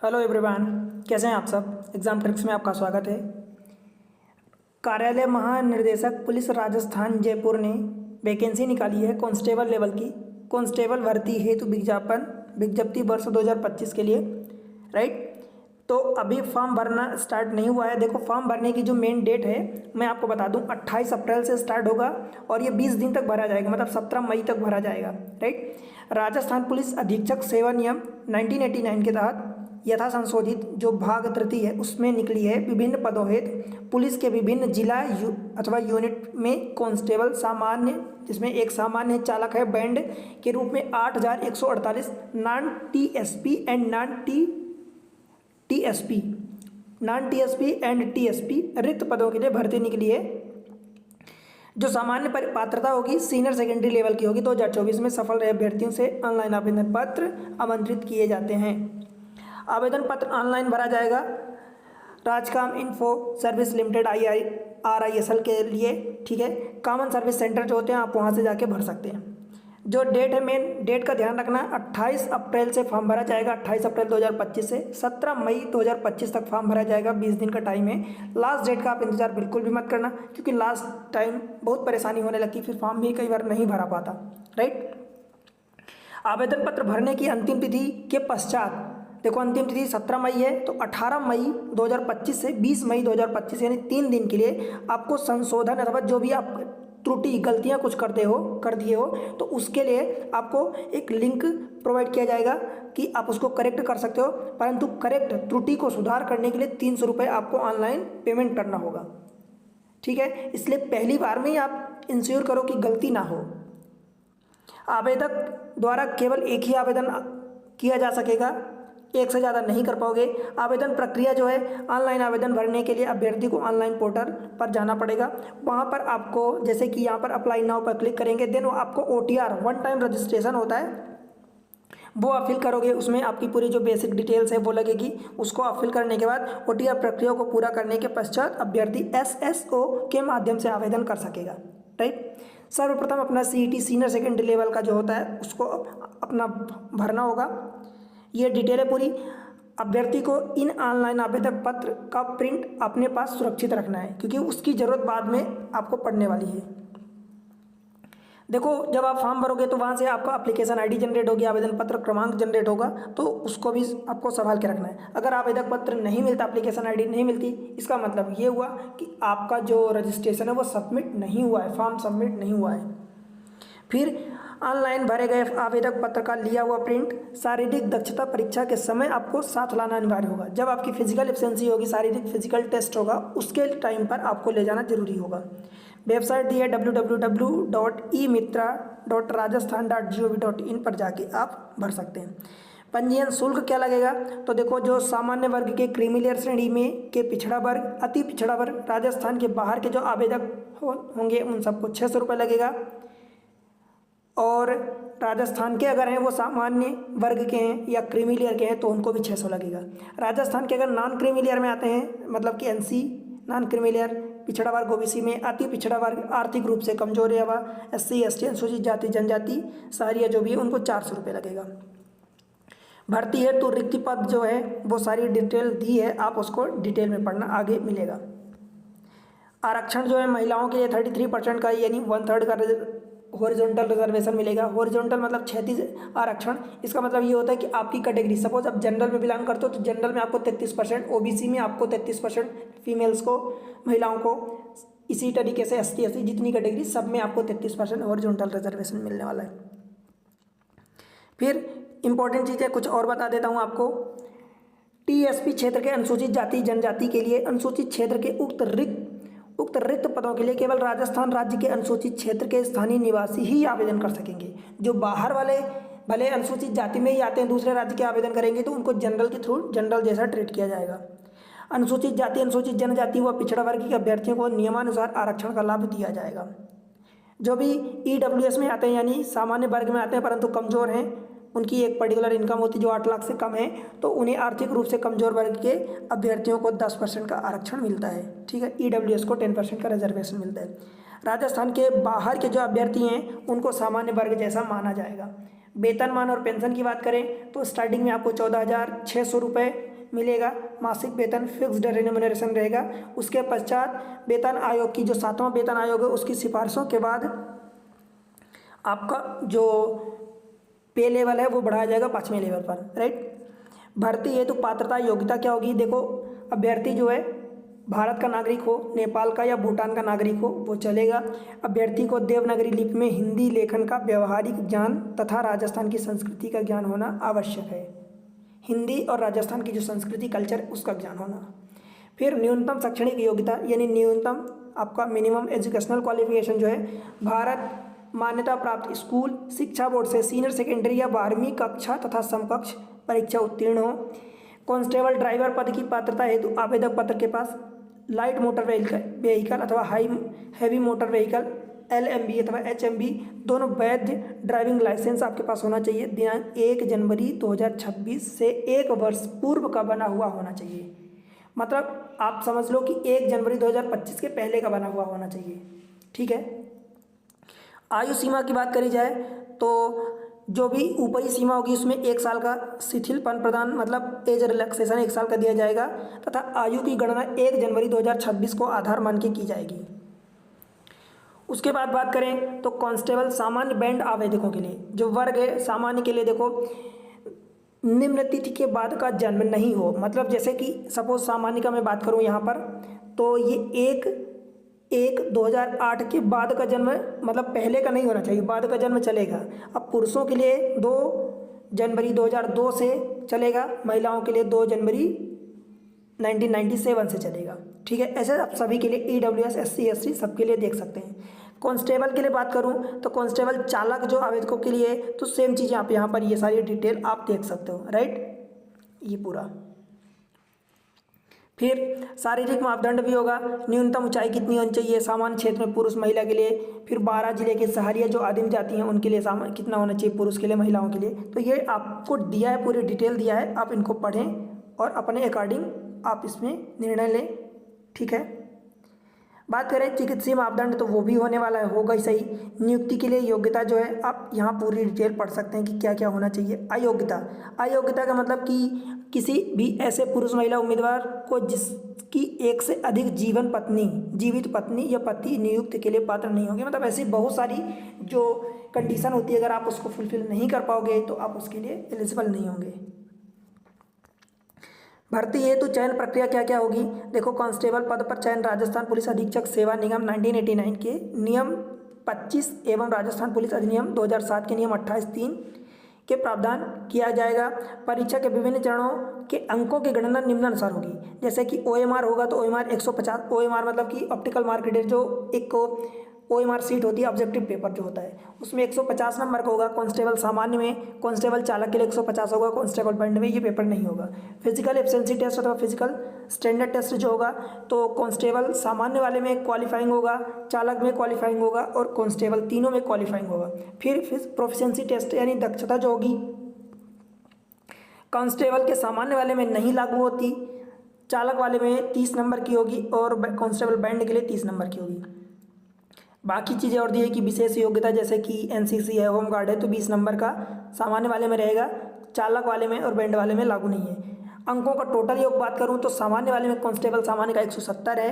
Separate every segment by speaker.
Speaker 1: Hello everyone, कैसे हैं आप सब। एग्जाम ट्रिक्स में आपका स्वागत है। कार्यालय महानिर्देशक पुलिस राजस्थान जयपुर ने वैकेंसी निकाली है कांस्टेबल लेवल की। कांस्टेबल भर्ती हेतु विज्ञप्ति वर्ष 2025 के लिए, राइट। तो अभी फॉर्म भरना स्टार्ट नहीं हुआ है। देखो, फॉर्म भरने की जो मेन डेट है मैं आपको बता दूं, 28 अप्रैल से स्टार्ट होगा और ये 20 दिन तक भरा जाएगा, मतलब 17 मई तक भरा जाएगा, राइट। राजस्थान पुलिस अधीक्षक सेवा नियम 1989 के तहत यथा संशोधित जो भाग तृतीय है उसमें निकली है। विभिन्न पदों हेतु पुलिस के विभिन्न जिला अथवा यूनिट में कांस्टेबल सामान्य, जिसमें एक सामान्य चालक है, बैंड के रूप में 8148, non TSP and non TSP and TSP रिक्त पदों के लिए भर्ती निकली है। जो सामान्य पात्रता होगी सीनियर सेकेंडरी लेवल की होगी। 2024 में सफल रहे अभ्यर्थियों से ऑनलाइन आवेदन पत्र आमंत्रित किए जाते हैं। आवेदन पत्र ऑनलाइन भरा जाएगा राजकाम इन्फो सर्विस लिमिटेड RISL के लिए, ठीक है। कॉमन सर्विस सेंटर जो होते हैं आप वहाँ से जाके भर सकते हैं। जो डेट है, मेन डेट का ध्यान रखना, 28 अप्रैल से फॉर्म भरा जाएगा, 28 अप्रैल 2025 से 17 मई 2025 तक फॉर्म भरा जाएगा। 20 दिन का टाइम है। लास्ट डेट का आप इंतजार बिल्कुल भी मत करना, क्योंकि लास्ट टाइम बहुत परेशानी होने लगती, फिर फॉर्म भी कई बार नहीं भरा पाता, राइट। आवेदन पत्र भरने की अंतिम तिथि के पश्चात, देखो अंतिम तिथि 17 मई है, तो 18 मई 2025 से 20 मई 2025 यानी 3 दिन के लिए आपको संशोधन अथवा जो भी आप त्रुटि गलतियां कुछ कर दिए हो तो उसके लिए आपको एक लिंक प्रोवाइड किया जाएगा कि आप उसको करेक्ट कर सकते हो। परंतु करेक्ट त्रुटि को सुधार करने के लिए 300 रुपये आपको ऑनलाइन पेमेंट करना होगा, ठीक है। इसलिए पहली बार में ही आप इंश्योर करो कि गलती ना हो। आवेदक द्वारा केवल एक ही आवेदन किया जा सकेगा, एक से ज़्यादा नहीं कर पाओगे। आवेदन प्रक्रिया जो है, ऑनलाइन आवेदन भरने के लिए अभ्यर्थी को ऑनलाइन पोर्टल पर जाना पड़ेगा। वहाँ पर आपको, जैसे कि यहाँ पर अप्लाई नाउ पर क्लिक करेंगे, देन आपको OTR वन टाइम रजिस्ट्रेशन होता है, वो आप फिल करोगे। उसमें आपकी पूरी जो बेसिक डिटेल्स है वो लगेगी। उसको आप फिल करने के बाद OTR प्रक्रिया को पूरा करने के पश्चात अभ्यर्थी SSO के माध्यम से आवेदन कर सकेगा, राइट। सर्वप्रथम अपना CET सीनियर सेकेंडरी लेवल का जो होता है उसको अपना भरना होगा। ये डिटेल है पूरी। अभ्यर्थी को इन ऑनलाइन आवेदन पत्र का प्रिंट अपने पास सुरक्षित रखना है, क्योंकि उसकी ज़रूरत बाद में आपको पड़ने वाली है। देखो, जब आप फॉर्म भरोगे तो वहाँ से आपका एप्लीकेशन ID जनरेट होगी, आवेदन पत्र क्रमांक जनरेट होगा, तो उसको भी आपको संभाल के रखना है। अगर आवेदन पत्र नहीं मिलता, एप्लीकेशन ID नहीं मिलती, इसका मतलब ये हुआ कि आपका जो रजिस्ट्रेशन है वो सबमिट नहीं हुआ है, फॉर्म सबमिट नहीं हुआ है। फिर ऑनलाइन भरे गए आवेदक पत्र का लिया हुआ प्रिंट शारीरिक दक्षता परीक्षा के समय आपको साथ लाना अनिवार्य होगा। जब आपकी फिजिकल एफिशिएंसी होगी, शारीरिक फिजिकल टेस्ट होगा, उसके टाइम पर आपको ले जाना जरूरी होगा। वेबसाइट दी है www.emitra.rajasthan.gov.in पर जाके आप भर सकते हैं। पंजीयन शुल्क क्या लगेगा, तो देखो, जो सामान्य वर्ग के क्रीमी लेयर श्रेणी में के पिछड़ा वर्ग, अति पिछड़ा वर्ग, राजस्थान के बाहर के जो आवेदक होंगे उन सबको 600 रुपये लगेगा। और राजस्थान के अगर हैं वो सामान्य वर्ग के हैं या क्रीमी लेयर के हैं तो उनको भी 600 लगेगा। राजस्थान के अगर नॉन क्रीमी लेयर में आते हैं, मतलब कि NC नॉन क्रीमी लेयर, पिछड़ा वर्ग OBC में, अति पिछड़ा वर्ग, आर्थिक रूप से कमजोर है व SC ST अनुसूचित जाति जनजाति सारी जो भी है उनको 400 रुपये लगेगा। भर्ती है तो रिक्त पद जो है वो सारी डिटेल दी है, आप उसको डिटेल में पढ़ना, आगे मिलेगा। आरक्षण जो है महिलाओं के लिए 33% का, यानी 1/3 का हॉरिजॉन्टल रिजर्वेशन मिलेगा। हॉरिजॉन्टल मतलब क्षैतिज आरक्षण। इसका मतलब ये होता है कि आपकी कैटेगरी, सपोज आप जनरल में बिलोंग करते हो तो जनरल में आपको 33%, OBC में आपको 33%, फीमेल्स को, महिलाओं को, इसी तरीके से ST SC जितनी कैटेगरी सब में आपको 33% हॉरिजॉन्टल रिजर्वेशन मिलने वाला है। फिर इंपॉर्टेंट चीज़ें कुछ और बता देता हूँ आपको। TSP क्षेत्र के अनुसूचित जाति जनजाति के लिए अनुसूचित क्षेत्र के उक्त रिक्त पदों के लिए केवल राजस्थान राज्य के अनुसूचित क्षेत्र के स्थानीय निवासी ही आवेदन कर सकेंगे। जो बाहर वाले भले अनुसूचित जाति में ही आते हैं, दूसरे राज्य के आवेदन करेंगे तो उनको जनरल के थ्रू जनरल जैसा ट्रीट किया जाएगा। अनुसूचित जाति, अनुसूचित जनजाति व पिछड़ा वर्ग के अभ्यर्थियों को नियमानुसार आरक्षण का लाभ दिया जाएगा। जो भी EWS में आते हैं, यानी सामान्य वर्ग में आते हैं परंतु कमज़ोर हैं, उनकी एक पर्टिकुलर इनकम होती है जो 8 लाख से कम है, तो उन्हें आर्थिक रूप से कमजोर वर्ग के अभ्यर्थियों को 10% का आरक्षण मिलता है, ठीक है। EWS को 10% का रिजर्वेशन मिलता है। राजस्थान के बाहर के जो अभ्यर्थी हैं उनको सामान्य वर्ग जैसा माना जाएगा। वेतनमान और पेंशन की बात करें तो स्टार्टिंग में आपको 14,600 रुपये मिलेगा मासिक वेतन, फिक्स्ड रेम्युनरेशन रहेगा। उसके पश्चात वेतन आयोग की जो 7वां वेतन आयोग है उसकी सिफारिशों के बाद आपका जो पे लेवल है वो बढ़ाया जाएगा 5वें लेवल पर, राइट। भर्ती हेतु पात्रता योग्यता क्या होगी, देखो अभ्यर्थी जो है भारत का नागरिक हो, नेपाल का या भूटान का नागरिक हो वो चलेगा। अभ्यर्थी को देवनागरी लिपि में हिंदी लेखन का व्यवहारिक ज्ञान तथा राजस्थान की संस्कृति का ज्ञान होना आवश्यक है। हिंदी और राजस्थान की जो संस्कृति कल्चर उसका ज्ञान होना। फिर न्यूनतम शैक्षणिक योग्यता यानी न्यूनतम आपका मिनिमम एजुकेशनल क्वालिफिकेशन जो है भारत मान्यता प्राप्त स्कूल शिक्षा बोर्ड से सीनियर सेकेंडरी या 12वीं कक्षा तथा समकक्ष परीक्षा उत्तीर्ण हो। कांस्टेबल ड्राइवर पद की पात्रता हेतु आवेदक पत्र के पास लाइट मोटर व्हीकल अथवा हैवी मोटर व्हीकल LMB अथवा HMB दोनों वैध ड्राइविंग लाइसेंस आपके पास होना चाहिए। दिनांक 1 जनवरी 2026 से 1 वर्ष पूर्व का बना हुआ होना चाहिए। मतलब आप समझ लो कि 1 जनवरी 2025 के पहले का बना हुआ होना चाहिए, ठीक है। आयु सीमा की बात करी जाए तो जो भी ऊपरी सीमा होगी उसमें 1 साल का शिथिलपन प्रदान मतलब एज रिलैक्सेशन 1 साल का दिया जाएगा तथा आयु की गणना 1 जनवरी 2026 को आधार मान के की जाएगी। उसके बाद बात करें तो कांस्टेबल सामान्य बैंड आवेदकों के लिए जो वर्ग है सामान्य के लिए देखो निम्न तिथि के बाद का जन्म नहीं हो, मतलब जैसे कि सपोज सामान्य का मैं बात करूं यहाँ पर तो ये 1/1/2008 के बाद का जन्म मतलब पहले का नहीं होना चाहिए, बाद का जन्म चलेगा। अब पुरुषों के लिए 2 जनवरी 2002 से चलेगा, महिलाओं के लिए 2 जनवरी 1997 से चलेगा, ठीक है। ऐसे आप सभी के लिए EWS SC ST सबके लिए देख सकते हैं। कांस्टेबल के लिए बात करूं तो कांस्टेबल चालक जो आवेदकों के लिए तो सेम चीज़ आप यहाँ पर ये सारी डिटेल आप देख सकते हो, राइट, ये पूरा। फिर शारीरिक मापदंड भी होगा, न्यूनतम ऊंचाई कितनी होनी चाहिए सामान्य क्षेत्र में पुरुष महिला के लिए। फिर 12 जिले के शहरिया जो आदिम जाति हैं उनके लिए कितना होना चाहिए पुरुष के लिए महिलाओं के लिए। तो ये आपको दिया है, पूरी डिटेल दिया है, आप इनको पढ़ें और अपने अकॉर्डिंग आप इसमें निर्णय लें, ठीक है। बात करें चिकित्सीय मापदंड तो वो भी होने वाला है, होगा ही सही। नियुक्ति के लिए योग्यता जो है आप यहाँ पूरी डिटेल पढ़ सकते हैं कि क्या क्या होना चाहिए। अयोग्यता का मतलब कि किसी भी ऐसे पुरुष महिला उम्मीदवार को जिसकी एक से अधिक जीवित पत्नी या पति नियुक्त के लिए पात्र नहीं होंगे। मतलब ऐसी बहुत सारी जो कंडीशन होती है, अगर आप उसको फुलफिल नहीं कर पाओगे तो आप उसके लिए एलिजिबल नहीं होंगे। भर्ती है तो चयन प्रक्रिया क्या क्या होगी, देखो कांस्टेबल पद पर चयन राजस्थान पुलिस अधीक्षक सेवा निगम 1989 के नियम 25 एवं राजस्थान पुलिस अधिनियम 2007 के नियम 28(3) के प्रावधान किया जाएगा। परीक्षा के विभिन्न चरणों के अंकों की गणना निम्नानुसार होगी। जैसे कि OMR होगा तो OMR 150, OMR मतलब कि ऑप्टिकल मार्क रीडर जो एक OMR सीट होती है, ऑब्जेक्टिव पेपर जो होता है उसमें 150 नंबर का होगा। कांस्टेबल सामान्य में, कांस्टेबल चालक के लिए 150 होगा, कांस्टेबल बैंड में ये पेपर नहीं होगा। फिजिकल एफिशिएंसी टेस्ट अथवा फिजिकल स्टैंडर्ड टेस्ट जो होगा तो कांस्टेबल सामान्य वाले में क्वालिफाइंग होगा, चालक में क्वालिफाइंग होगा और कांस्टेबल तीनों में क्वालिफाइंग होगा। फिर प्रोफिशिएंसी टेस्ट यानी दक्षता जो होगी कांस्टेबल के सामान्य वाले में नहीं लागू होती, चालक वाले में 30 नंबर की होगी और कांस्टेबल बैंड के लिए 30 नंबर की होगी। बाकी चीज़ें और दी है कि विशेष योग्यता जैसे कि NCC है, होमगार्ड है तो 20 नंबर का सामान्य वाले में रहेगा, चालक वाले में और बैंड वाले में लागू नहीं है। अंकों का टोटल योग बात करूं तो सामान्य वाले में कांस्टेबल सामान्य का 170 है,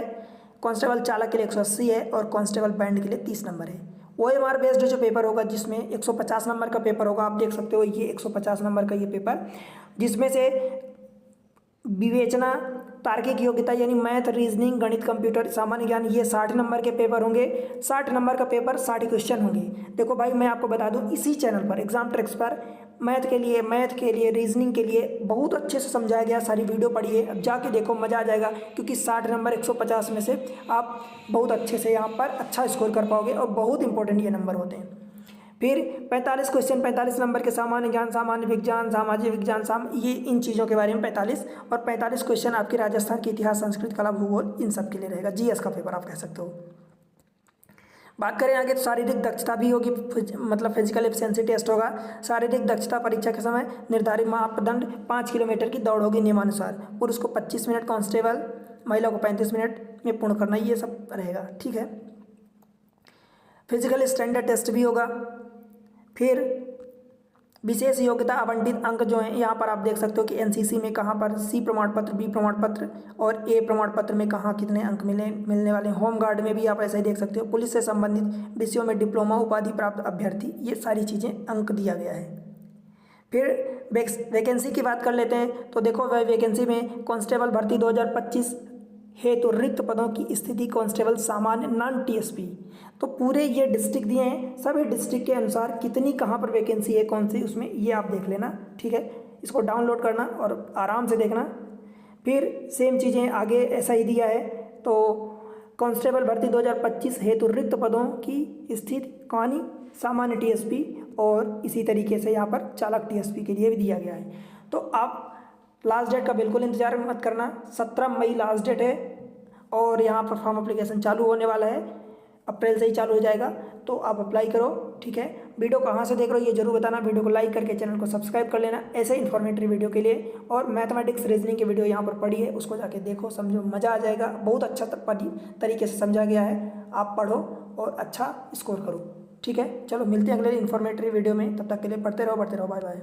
Speaker 1: कांस्टेबल चालक के लिए 180 है और कांस्टेबल बैंड के लिए 30 नंबर है। OMR बेस्ड जो पेपर होगा जिसमें 150 नंबर का पेपर होगा, आप देख सकते हो ये 150 नंबर का ये पेपर, जिसमें से विवेचना तार्किक योग्यता यानी मैथ, रीजनिंग, गणित, कंप्यूटर, सामान्य ज्ञान ये 60 नंबर के पेपर होंगे। 60 नंबर का पेपर 60 क्वेश्चन होंगे। देखो भाई मैं आपको बता दूं इसी चैनल पर एग्जाम ट्रिक्स पर मैथ के लिए रीजनिंग के लिए बहुत अच्छे से समझाया गया, सारी वीडियो पढ़िए, अब जाके देखो मज़ा आ जाएगा क्योंकि 60 नंबर 150 में से आप बहुत अच्छे से यहाँ पर अच्छा स्कोर कर पाओगे और बहुत इंपॉर्टेंट ये नंबर होते हैं। फिर 45 क्वेश्चन 45 नंबर के सामान्य ज्ञान, सामान्य विज्ञान, सामाजिक विज्ञान, ये इन चीज़ों के बारे में 45 और 45 क्वेश्चन आपके राजस्थान के इतिहास, संस्कृत, कला, भूगोल इन सब के लिए रहेगा। GS का पेपर आप कह सकते हो। बात करें आगे तो शारीरिक दक्षता भी होगी, मतलब फिजिकल एफिशिएंसी टेस्ट होगा। शारीरिक दक्षता परीक्षा के समय निर्धारित मापदंड 5 किलोमीटर की दौड़ होगी नियमानुसार। पुरुष को 25 मिनट, कांस्टेबल महिला को 35 मिनट में पूर्ण करना, ये सब रहेगा, ठीक है। फिजिकल स्टैंडर्ड टेस्ट भी होगा। फिर विशेष योग्यता आवंटित अंक जो हैं यहाँ पर आप देख सकते हो कि एनसीसी में कहाँ पर सी प्रमाण पत्र, बी प्रमाण पत्र और ए प्रमाण पत्र में कहाँ कितने अंक मिलने वाले हैं। होमगार्ड में भी आप ऐसा ही देख सकते हो। पुलिस से संबंधित विषयों में डिप्लोमा उपाधि प्राप्त अभ्यर्थी, ये सारी चीज़ें अंक दिया गया है। फिर वैकेंसी की बात कर लेते हैं। तो देखो वह वैकेंसी में कांस्टेबल भर्ती 2025 हेतु रिक्त पदों की स्थिति कांस्टेबल सामान्य नॉन टीएसपी। तो पूरे ये डिस्ट्रिक्ट दिए हैं, सभी डिस्ट्रिक्ट के अनुसार कितनी कहाँ पर वैकेंसी है कौन सी, उसमें ये आप देख लेना, ठीक है। इसको डाउनलोड करना और आराम से देखना। फिर सेम चीज़ें आगे ऐसा ही दिया है। तो कांस्टेबल भर्ती 2025 हेतु रिक्त पदों की स्थिति कहानी सामान्य टीएसपी और इसी तरीके से यहाँ पर चालक टीएसपी के लिए भी दिया गया है। तो आप लास्ट डेट का बिल्कुल इंतजार मत करना, 17 मई लास्ट डेट है और यहाँ पर फॉर्म अप्लीकेशन चालू होने वाला है, अप्रैल से ही चालू हो जाएगा। तो आप अप्लाई करो, ठीक है। वीडियो कहाँ से देख रहे हो ये जरूर बताना, वीडियो को लाइक करके चैनल को सब्सक्राइब कर लेना ऐसे इन्फॉर्मेटिव वीडियो के लिए। और मैथमेटिक्स रीजनिंग की वीडियो यहाँ पर पड़ी है, उसको जाके देखो, समझो, मज़ा आ जाएगा। बहुत अच्छा तरीके से समझा गया है, आप पढ़ो और अच्छा स्कोर करो, ठीक है। चलो मिलते हैं अगले इन्फॉर्मेटिव वीडियो में, तब तक के लिए पढ़ते रहो, बाय बाय।